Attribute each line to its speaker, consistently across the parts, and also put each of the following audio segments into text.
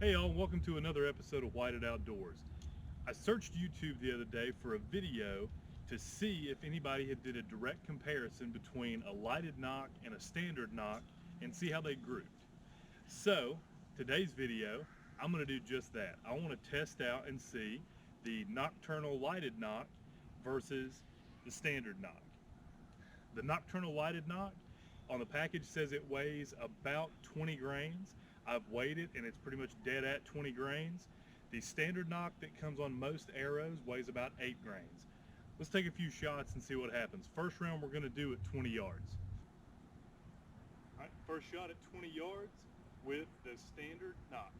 Speaker 1: Hey y'all, welcome to another episode of Whited Outdoors. I searched YouTube the other day for a video to see if anybody had did a direct comparison between a lighted nock and a standard nock and see how they grouped. So, today's video, I'm going to do just that. I want to test out and see the Nockturnal Lighted Nock versus the standard nock. The Nockturnal Lighted Nock on the package says it weighs about 20 grains. I've weighed it and it's pretty much dead at 20 grains. The standard nock that comes on most arrows weighs about 8 grains. Let's take a few shots and see what happens. First round we're going to do at 20 yards. All right, first shot at 20 yards with the standard nock.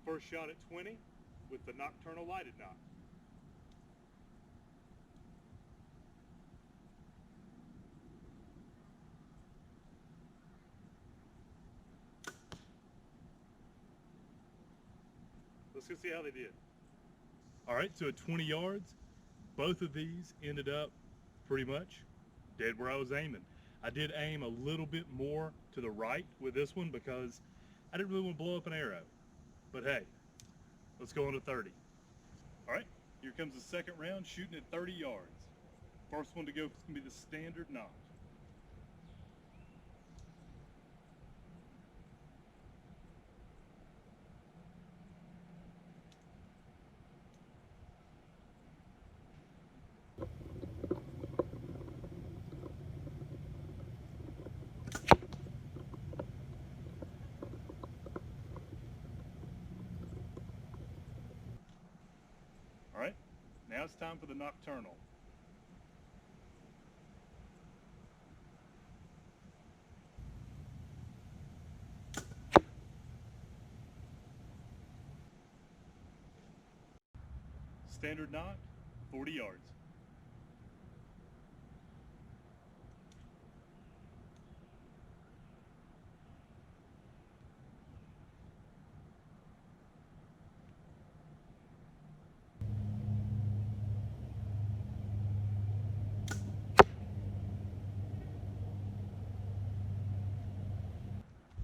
Speaker 1: First shot at 20 with the Nockturnal Lighted Nock. Let's go see how they did. All right, so at 20 yards, both of these ended up pretty much dead where I was aiming. I did aim a little bit more to the right with this one because I didn't really want to blow up an arrow. But hey, let's go on to 30. All right, here comes the second round, shooting at 30 yards. First one to go is going to be the standard nock. All right, now it's time for the Nockturnal. Standard nock, 40 yards.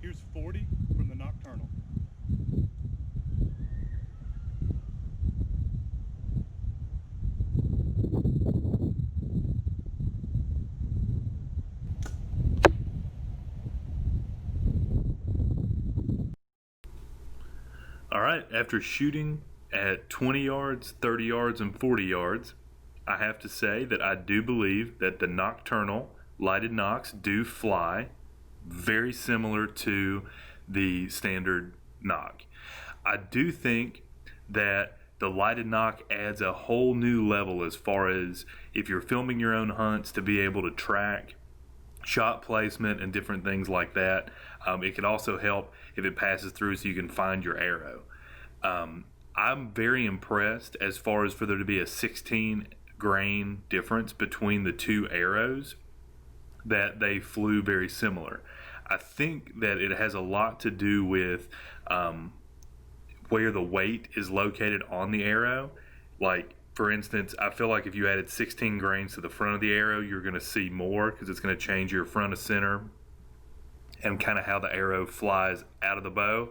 Speaker 1: Here's 40 from the Nockturnal. All right, after shooting at 20 yards, 30 yards, and 40 yards, I have to say that I do believe that the Nockturnal Lighted Nocks do fly very similar to the standard nock. I do think that the lighted nock adds a whole new level as far as if you're filming your own hunts to be able to track shot placement and different things like that. It could also help if it passes through so you can find your arrow. I'm very impressed as far as for there to be a 16 grain difference between the two arrows, that they flew very similar. I think that it has a lot to do with where the weight is located on the arrow. Like, for instance, I feel like if you added 16 grains to the front of the arrow, you're going to see more because it's going to change your front of center and kind of how the arrow flies out of the bow.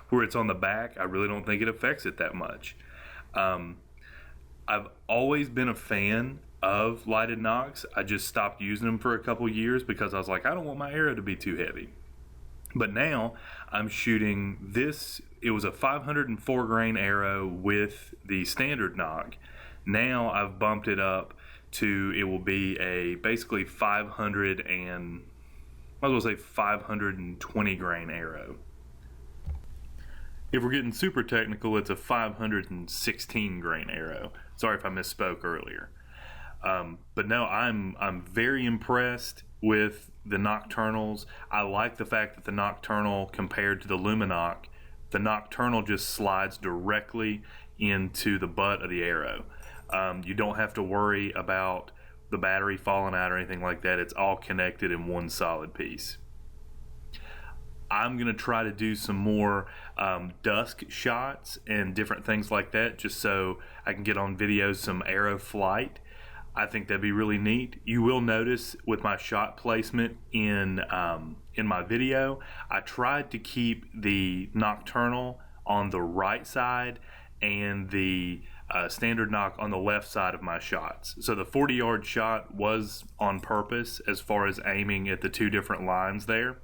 Speaker 1: Where it's on the back, I really don't think it affects it that much. I've always been a fan of lighted nocks. I just stopped using them for a couple years because I was like, I don't want my arrow to be too heavy. But now I'm shooting this. It was a 504 grain arrow with the standard nock. Now I've bumped it up to, it will be a basically 520 grain arrow. If we're getting super technical, it's a 516 grain arrow. Sorry if I misspoke earlier. But no, I'm very impressed with the Nockturnals. I like the fact that the Nockturnal, compared to the Luminoc, the Nockturnal just slides directly into the butt of the arrow. You don't have to worry about the battery falling out or anything like that. It's all connected in one solid piece. I'm gonna try to do some more dusk shots and different things like that, just so I can get on video some arrow flight. I think that'd be really neat. You will notice with my shot placement in my video, I tried to keep the Nockturnal on the right side and the standard nock on the left side of my shots. So the 40-yard shot was on purpose as far as aiming at the two different lines there.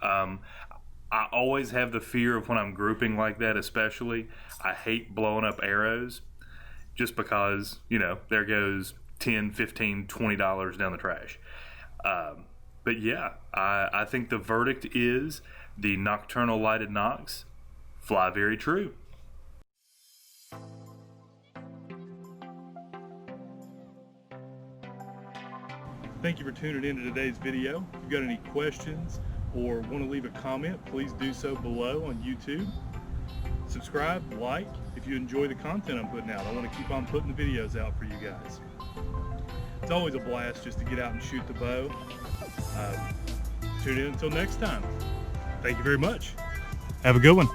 Speaker 1: I always have the fear of when I'm grouping like that, especially, I hate blowing up arrows just because, you know, there goes $10, $15, $20 down the trash. But yeah, I think the verdict is the Nockturnal Lighted Nocks fly very true. Thank you for tuning in to today's video. If you've got any questions or want to leave a comment, please do so below on YouTube. Subscribe, like, if you enjoy the content I'm putting out. I want to keep on putting the videos out for you guys. It's always a blast just to get out and shoot the bow. Tune in until next time. Thank you very much. Have a good one.